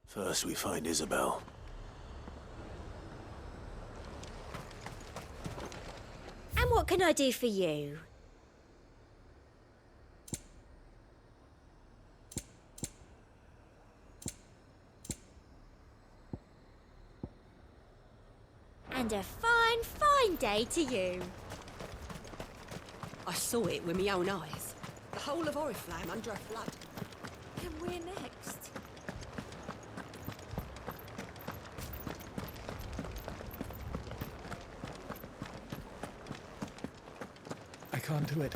First we find Isabel. And what can I do for you? And a fine, fine day to you. I saw it with my own eyes. The whole of Oriflamme under a flood. And we're next. I can't do it.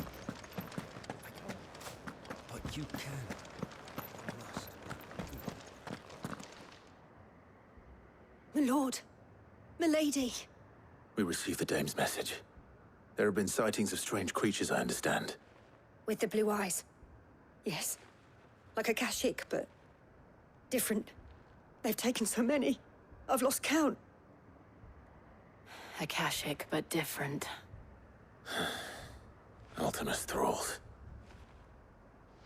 But you can. You must. My lord. My lady. We received the dame's message. There have been sightings of strange creatures, I understand. With the blue eyes. Yes. Like a Kashik, but different. They've taken so many. I've lost count. A Kashik, but different. Ultimus thralls.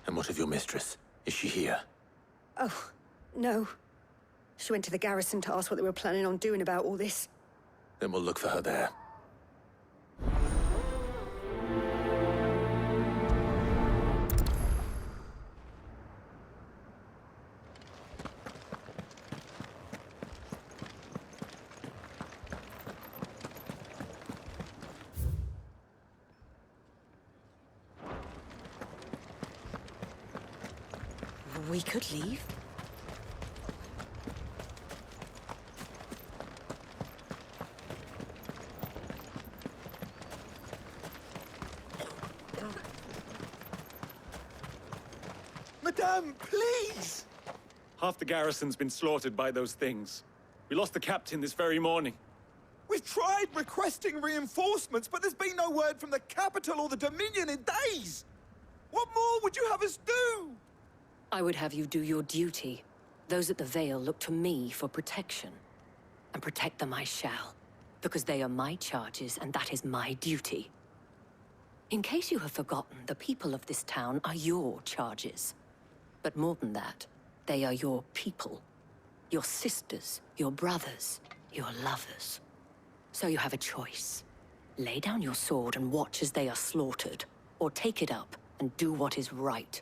And what of your mistress? Is she here? Oh, no. She went to the garrison to ask what they were planning on doing about all this. Then we'll look for her there. We could leave. Madame, please! Half the garrison's been slaughtered by those things. We lost the captain this very morning. We've tried requesting reinforcements, but there's been no word from the capital or the Dominion in days! What more would you have us do? I would have you do your duty. Those at the Vale look to me for protection. And protect them I shall, because they are my charges and that is my duty. In case you have forgotten, the people of this town are your charges. But more than that, they are your people. Your sisters, your brothers, your lovers. So you have a choice. Lay down your sword and watch as they are slaughtered, or take it up and do what is right.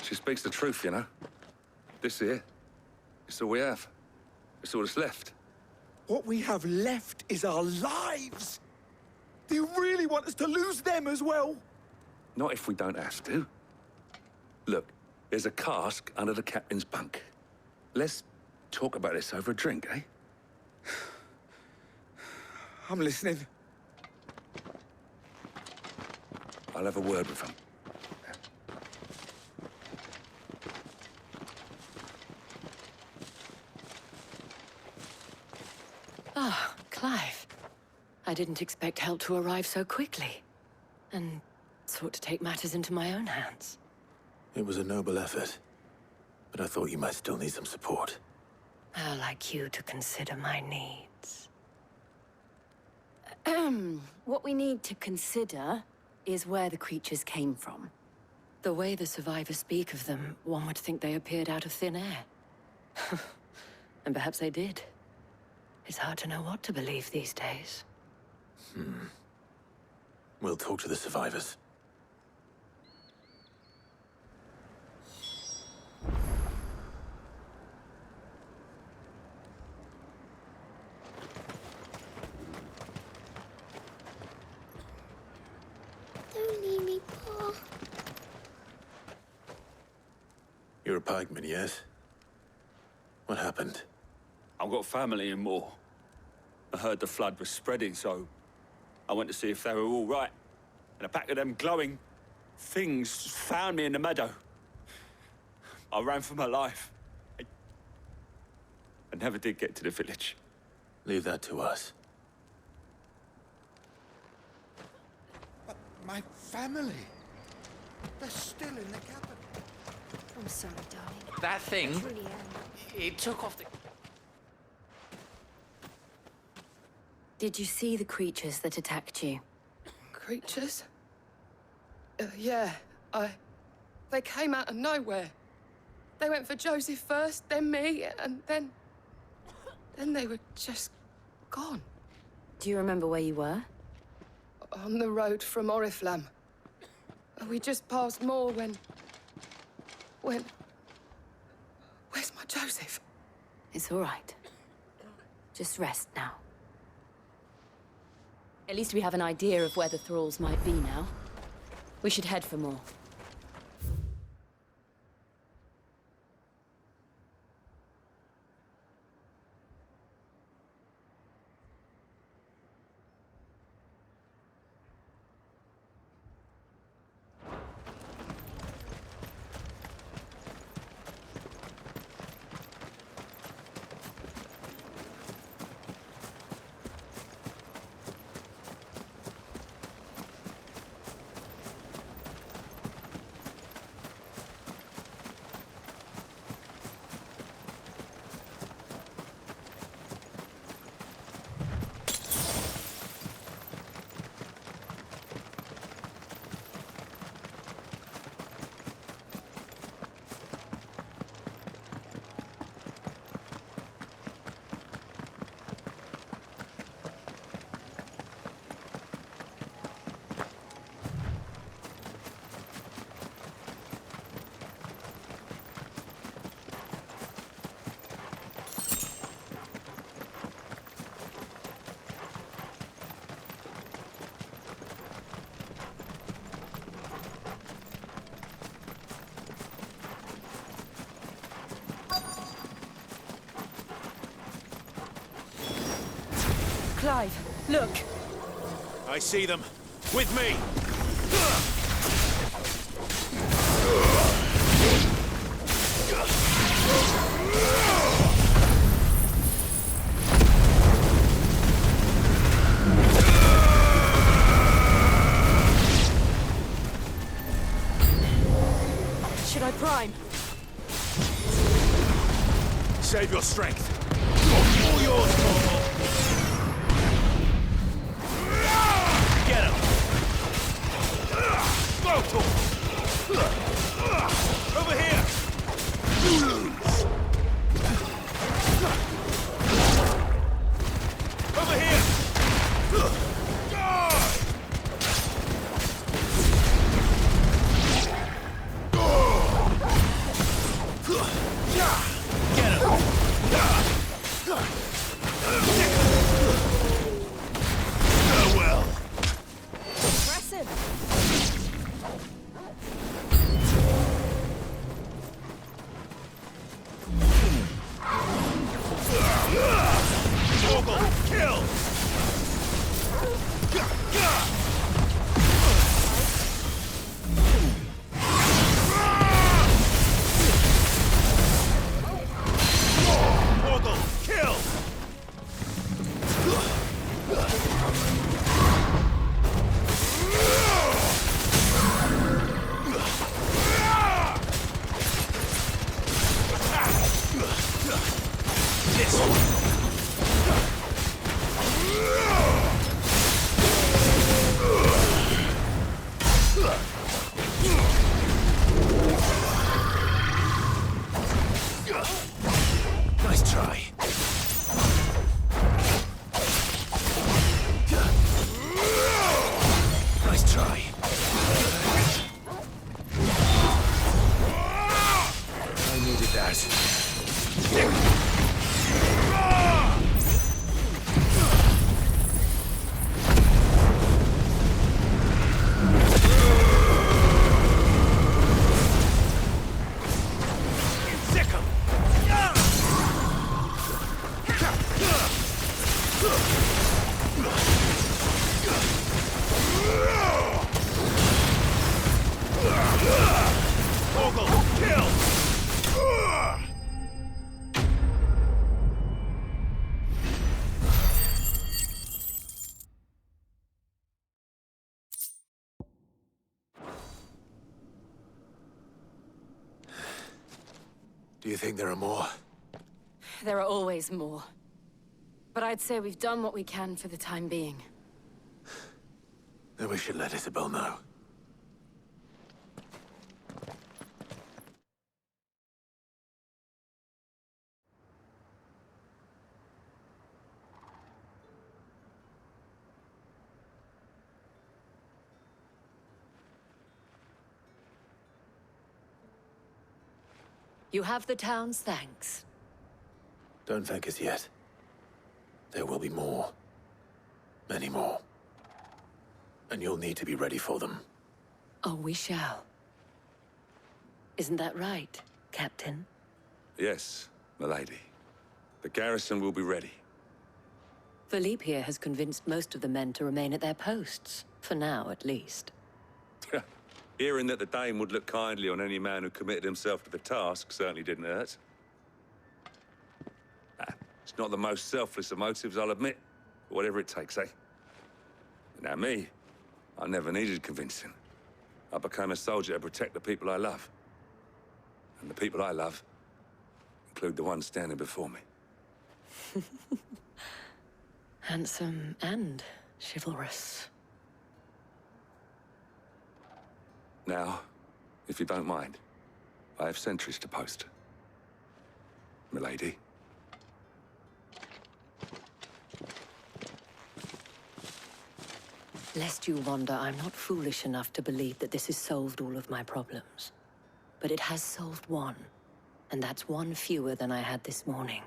She speaks the truth, you know. This here, it's all we have. It's all that's left. What we have left is our lives! Do you really want us to lose them as well? Not if we don't have to. Look, there's a cask under the captain's bunk. Let's talk about this over a drink, eh? I'm listening. I'll have a word with him. Ah, Clive. I didn't expect help to arrive so quickly. And sought to take matters into my own hands. It was a noble effort. But I thought you might still need some support. I'd like you to consider my needs. What we need to consider is where the creatures came from. The way the survivors speak of them, one would think they appeared out of thin air. And perhaps they did. It's hard to know what to believe these days. We'll talk to the survivors. Don't leave me, Pa. You're a pikeman, yes? What happened? I've got family in Moor. I heard the flood was spreading, so I went to see if they were all right. And a pack of them glowing things found me in the meadow. I ran for my life. I never did get to the village. Leave that to us. But my family, they're still in the capital. I'm sorry, darling. That thing, I truly am. it took off the... Did you see the creatures that attacked you? Creatures? Yeah, they came out of nowhere. They went for Joseph first, then me, and then they were just gone. Do you remember where you were? On the road from Oriflamme. We just passed Moor when... Where's my Joseph? It's all right. Just rest now. At least we have an idea of where the thralls might be now. We should head for more. Clive, look! I see them. With me! Should I prime? Save your strength. All yours, Torval. Get him! Go, Torval! Over here! Over here! Get him! Farewell! Impressive! Torgal, kill! Torgal, kill! This one. Nice try. Nice try. I needed that. Do you think there are more? There are always more. But I'd say we've done what we can for the time being. Then we should let Isabel know. You have the town's thanks. Don't thank us yet. There will be more. Many more. And you'll need to be ready for them. Oh, we shall. Isn't that right, Captain? Yes, milady. The garrison will be ready. Valisthea has convinced most of the men to remain at their posts. For now, at least. Hearing that the Dame would look kindly on any man who committed himself to the task certainly didn't hurt. It's not the most selfless of motives, I'll admit. But whatever it takes, eh? Now me, I never needed convincing. I became a soldier to protect the people I love. And the people I love include the ones standing before me. Handsome and chivalrous. Now, if you don't mind, I have sentries to post. Milady. Lest you wonder, I'm not foolish enough to believe that this has solved all of my problems. But it has solved one, and that's one fewer than I had this morning.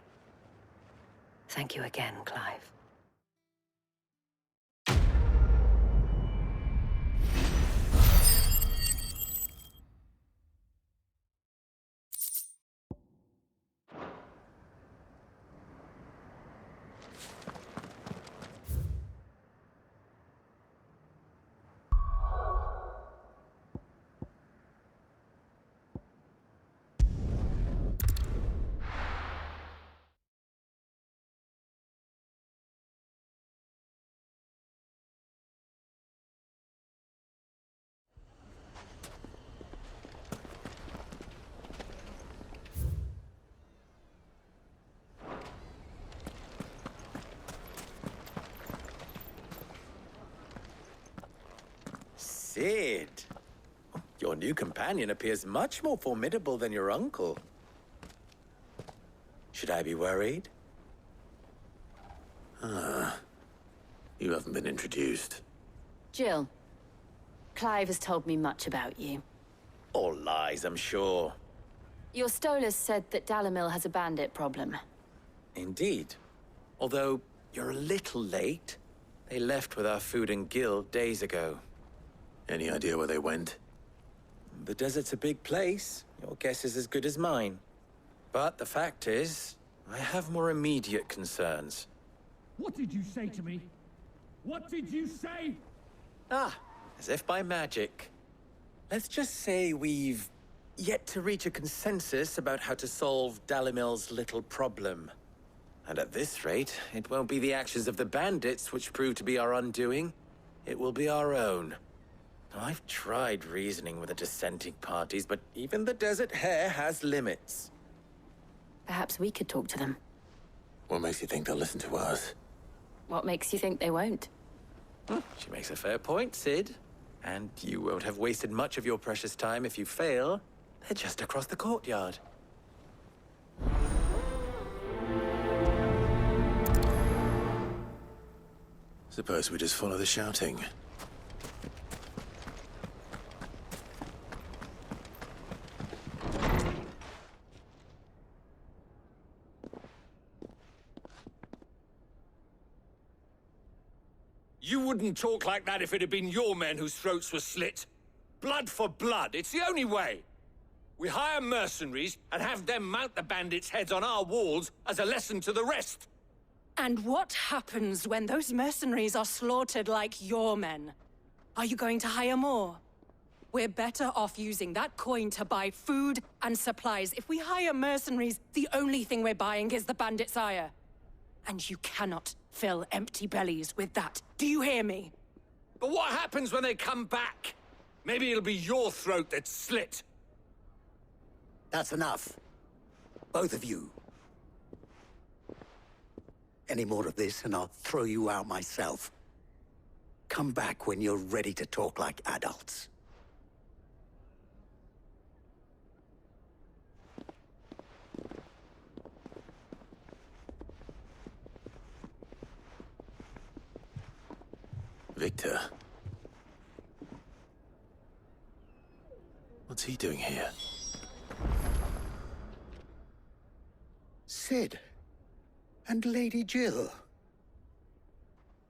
Thank you again, Clive. Sid, your new companion appears much more formidable than your uncle. Should I be worried? You haven't been introduced. Jill, Clive has told me much about you. All lies, I'm sure. Your Stolas said that Dalimil has a bandit problem. Indeed. Although, you're a little late. They left with our food and guild days ago. Any idea where they went? The desert's a big place. Your guess is as good as mine. But the fact is, I have more immediate concerns. What did you say to me? What did you say? Ah, as if by magic. Let's just say we've yet to reach a consensus about how to solve Dalimil's little problem. And at this rate, it won't be the actions of the bandits which prove to be our undoing. It will be our own. I've tried reasoning with the dissenting parties, but even the Desert Hare has limits. Perhaps we could talk to them. What makes you think they'll listen to us? What makes you think they won't? She makes a fair point, Sid. And you won't have wasted much of your precious time if you fail. They're just across the courtyard. Suppose we just follow the shouting. You wouldn't talk like that if it had been your men whose throats were slit. Blood for blood, it's the only way. We hire mercenaries and have them mount the bandits' heads on our walls as a lesson to the rest. And what happens when those mercenaries are slaughtered like your men? Are you going to hire more? We're better off using that coin to buy food and supplies. If we hire mercenaries, the only thing we're buying is the bandits' ire. And you cannot fill empty bellies with that. Do you hear me? But what happens when they come back? Maybe it'll be your throat that's slit. That's enough. Both of you. Any more of this and I'll throw you out myself. Come back when you're ready to talk like adults. Victor. What's he doing here? Cid. And Lady Jill.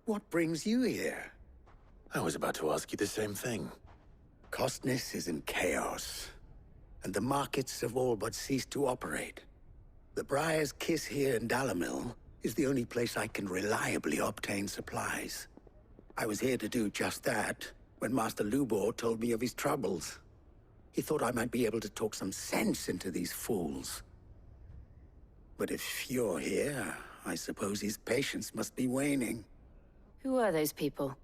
What brings you here? I was about to ask you the same thing. Costness is in chaos, and the markets have all but ceased to operate. The Briar's Kiss here in Dalimil is the only place I can reliably obtain supplies. I was here to do just that when Master Lubor told me of his troubles. He thought I might be able to talk some sense into these fools. But if you're here, I suppose his patience must be waning. Who are those people?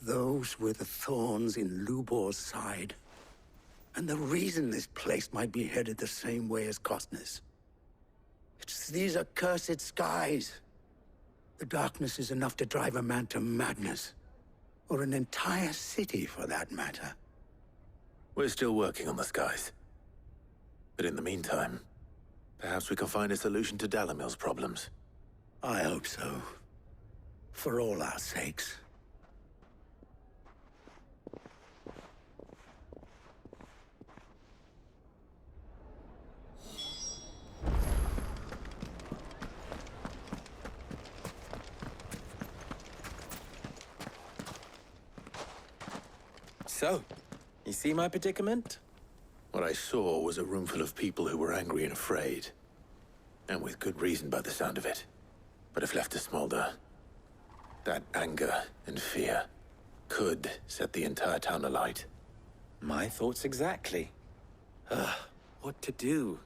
Those were the thorns in Lubor's side. And the reason this place might be headed the same way as Costner's. It's these accursed skies. The darkness is enough to drive a man to madness. Or an entire city, for that matter. We're still working on the skies. But in the meantime, perhaps we can find a solution to Dalimil's problems. I hope so. For all our sakes. So, you see my predicament? What I saw was a room full of people who were angry and afraid. And with good reason by the sound of it. But if left to smolder, that anger and fear could set the entire town alight. My thoughts exactly. What to do?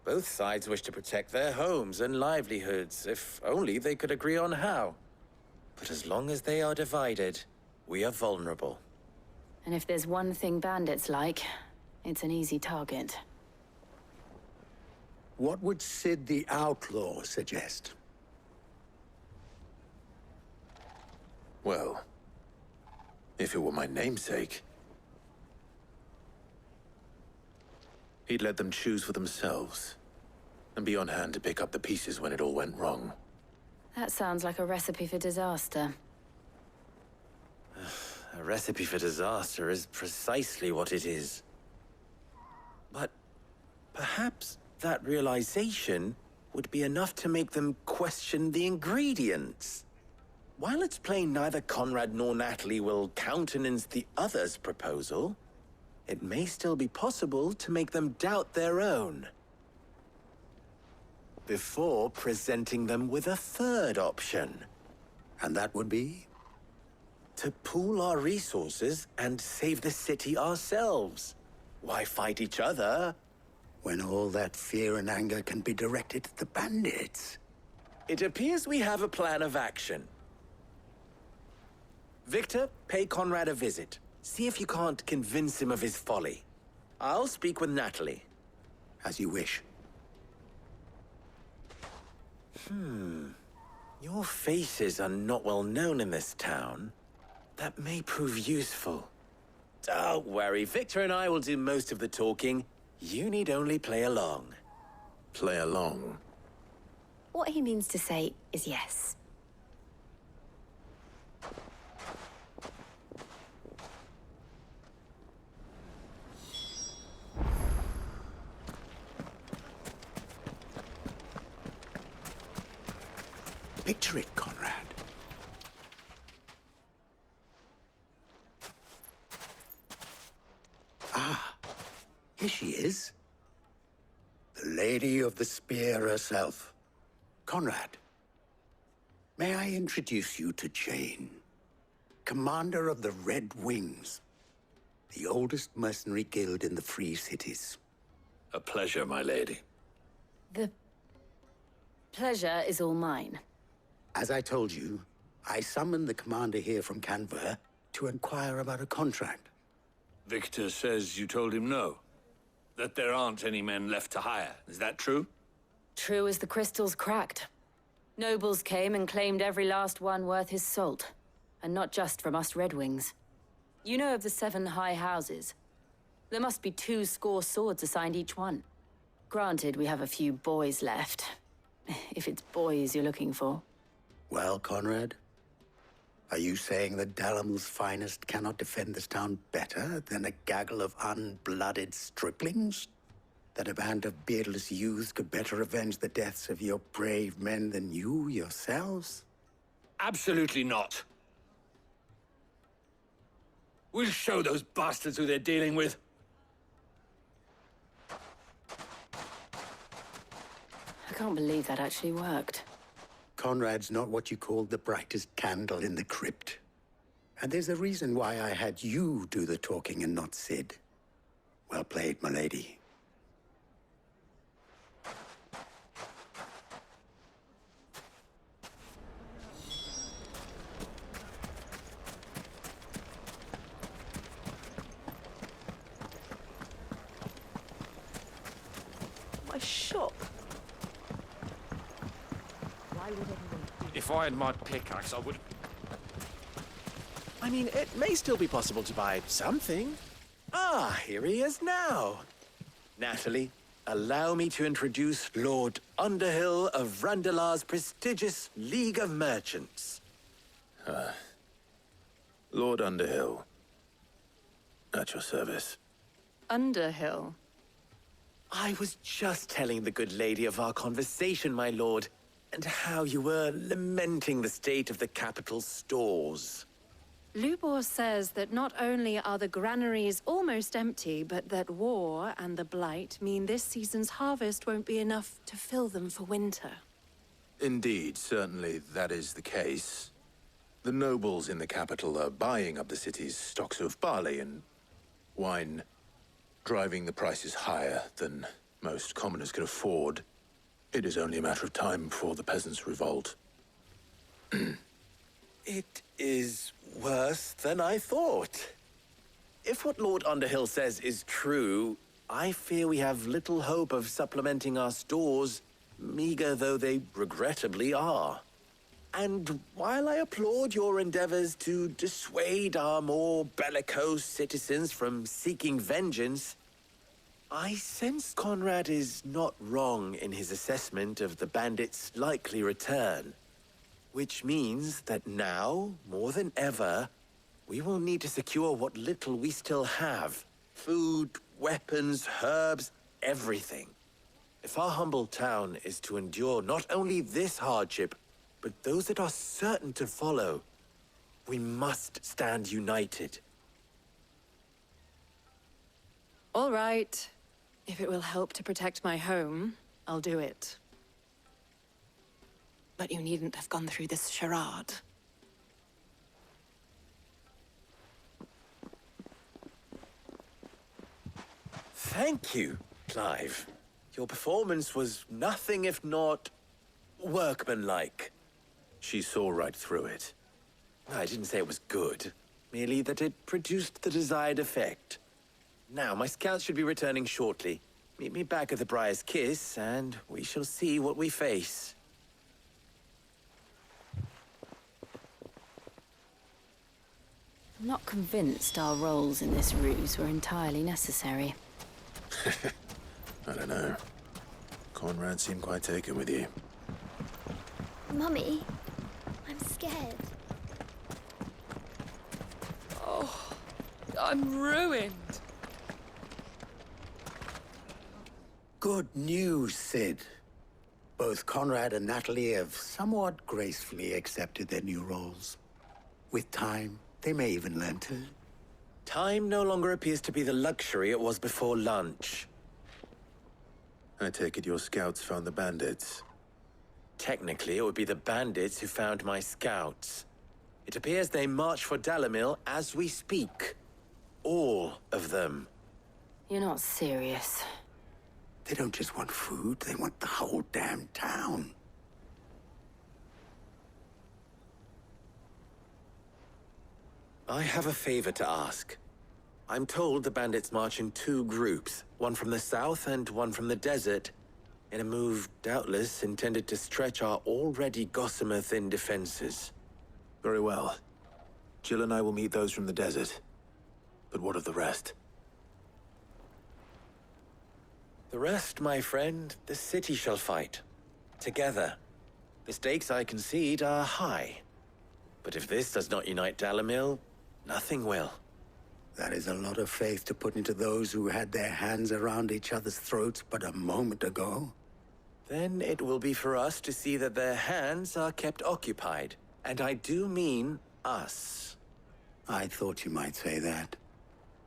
Both sides wish to protect their homes and livelihoods, if only they could agree on how. But as long as they are divided, we are vulnerable. And if there's one thing bandits like, it's an easy target. What would Cid the Outlaw suggest? Well, if it were my namesake, he'd let them choose for themselves, and be on hand to pick up the pieces when it all went wrong. That sounds like a recipe for disaster. A recipe for disaster is precisely what it is. But perhaps that realization would be enough to make them question the ingredients. While it's plain neither Conrad nor Natalie will countenance the other's proposal, it may still be possible to make them doubt their own. Before presenting them with a third option. And that would be? To pool our resources and save the city ourselves. Why fight each other? When all that fear and anger can be directed at the bandits. It appears we have a plan of action. Victor, pay Conrad a visit. See if you can't convince him of his folly. I'll speak with Natalie. As you wish. Your faces are not well known in this town. That may prove useful. Don't worry, Victor and I will do most of the talking. You need only play along. Play along? What he means to say is yes. Picture it, Conrad. Ah, here she is. The Lady of the Spear herself. Conrad, may I introduce you to Jane, commander of the Red Wings, the oldest mercenary guild in the Free Cities. A pleasure, my lady. The pleasure is all mine. As I told you, I summoned the commander here from Canver to inquire about a contract. Victor says you told him no. That there aren't any men left to hire. Is that true? True as the crystals cracked. Nobles came and claimed every last one worth his salt. And not just from us Red Wings. You know of the 7 high houses. There must be 2 swords assigned each one. Granted, we have a few boys left. If it's boys you're looking for. Well, Conrad, are you saying that Dalimil's finest cannot defend this town better than a gaggle of unblooded striplings? That a band of beardless youths could better avenge the deaths of your brave men than you yourselves? Absolutely not. We'll show those bastards who they're dealing with. I can't believe that actually worked. Conrad's not what you call the brightest candle in the crypt. And there's a reason why I had you do the talking and not Sid. Well played, my lady. My shop. If I had my pickaxe, I would... I mean, it may still be possible to buy something. Ah, here he is now. Natalie, allow me to introduce Lord Underhill of Randalar's prestigious League of Merchants. Lord Underhill. At your service. Underhill? I was just telling the good lady of our conversation, my lord, and how you were lamenting the state of the capital's stores. Lubor says that not only are the granaries almost empty, but that war and the Blight mean this season's harvest won't be enough to fill them for winter. Indeed, certainly that is the case. The nobles in the capital are buying up the city's stocks of barley and wine, driving the prices higher than most commoners can afford. It is only a matter of time before the peasants revolt. It is worse than I thought. If what Lord Underhill says is true, I fear we have little hope of supplementing our stores, meager though they regrettably are. And while I applaud your endeavors to dissuade our more bellicose citizens from seeking vengeance, I sense Conrad is not wrong in his assessment of the bandits' likely return. Which means that now, more than ever, we will need to secure what little we still have. Food, weapons, herbs, everything. If our humble town is to endure not only this hardship, but those that are certain to follow, we must stand united. All right. If it will help to protect my home, I'll do it. But you needn't have gone through this charade. Thank you, Clive. Your performance was nothing if not workmanlike. She saw right through it. I didn't say it was good, merely that it produced the desired effect. Now, my scouts should be returning shortly. Meet me back at the Briar's Kiss, and we shall see what we face. I'm not convinced our roles in this ruse were entirely necessary. I don't know. Conrad seemed quite taken with you. Mummy, I'm scared. Oh, I'm ruined. Good news, Sid. Both Conrad and Natalie have somewhat gracefully accepted their new roles. With time, they may even learn to... Time no longer appears to be the luxury it was before lunch. I take it your scouts found the bandits. Technically, it would be the bandits who found my scouts. It appears they march for Dalimil as we speak. All of them. You're not serious. They don't just want food, they want the whole damn town. I have a favor to ask. I'm told the bandits march in two groups, one from the south and one from the desert, in a move doubtless intended to stretch our already gossamer-thin defenses. Very well. Jill and I will meet those from the desert. But what of the rest? The rest, my friend, the city shall fight. Together. The stakes, I concede, are high. But if this does not unite Dalimil, nothing will. That is a lot of faith to put into those who had their hands around each other's throats but a moment ago. Then it will be for us to see that their hands are kept occupied. And I do mean us. I thought you might say that.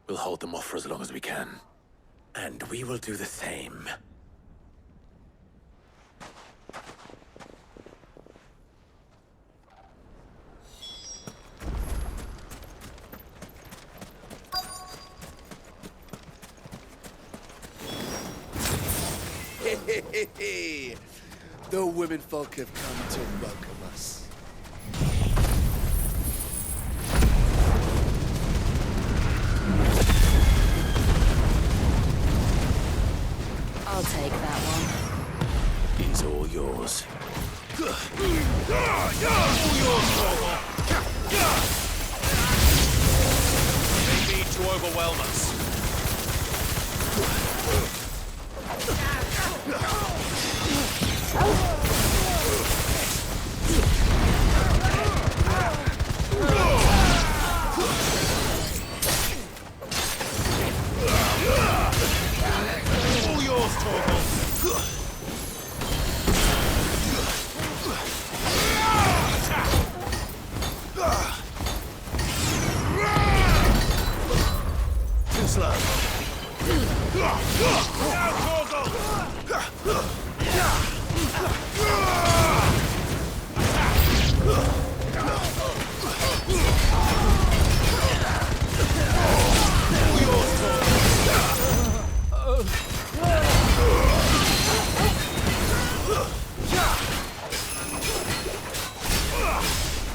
We'll hold them off for as long as we can. And we will do the same. The women folk have come to welcome us. I'll take that one. He's all yours. They need to overwhelm us. All yours, Torgal. Too slow.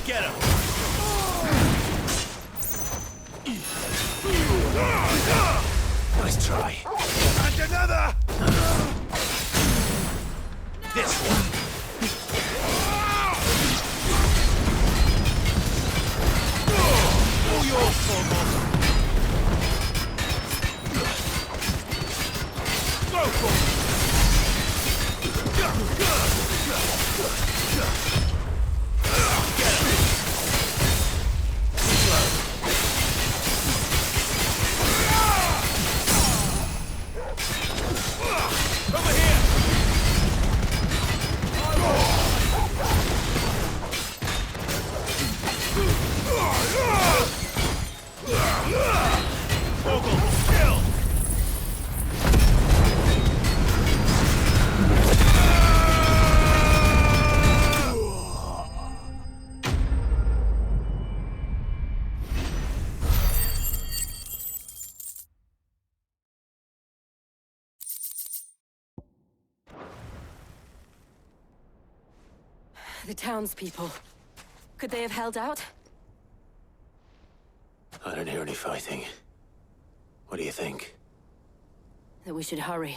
Get him. Nice try. And another. This one. All yours, Torgal. Go for it. Over here! Torgal, still! The townspeople. Could they have held out? I don't hear any fighting. What do you think? That we should hurry.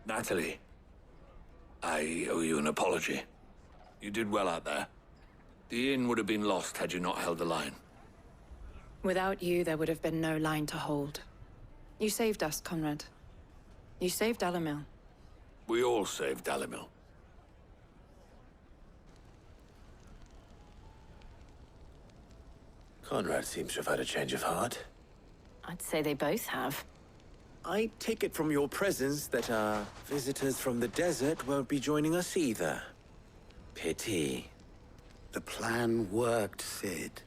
Natalie, I owe you an apology. You did well out there. The inn would have been lost had you not held the line. Without you, there would have been no line to hold. You saved us, Conrad. You saved Dalimil. We all saved Dalimil. Conrad seems to have had a change of heart. I'd say they both have. I take it from your presence that our visitors from the desert won't be joining us either. Pity. The plan worked, Sid.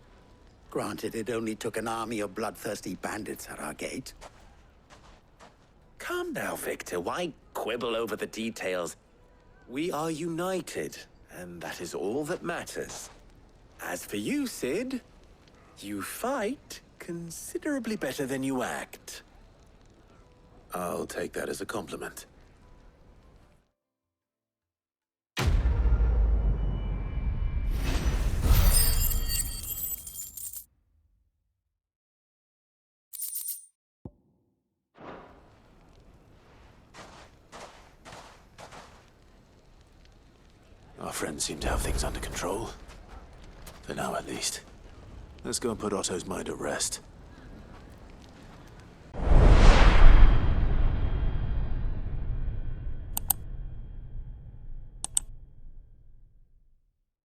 Granted, it only took an army of bloodthirsty bandits at our gate. Calm now, Victor. Why quibble over the details? We are united, and that is all that matters. As for you, Sid, you fight considerably better than you act. I'll take that as a compliment. Our friends seem to have things under control. For now, at least. Let's go and put Otto's mind at rest.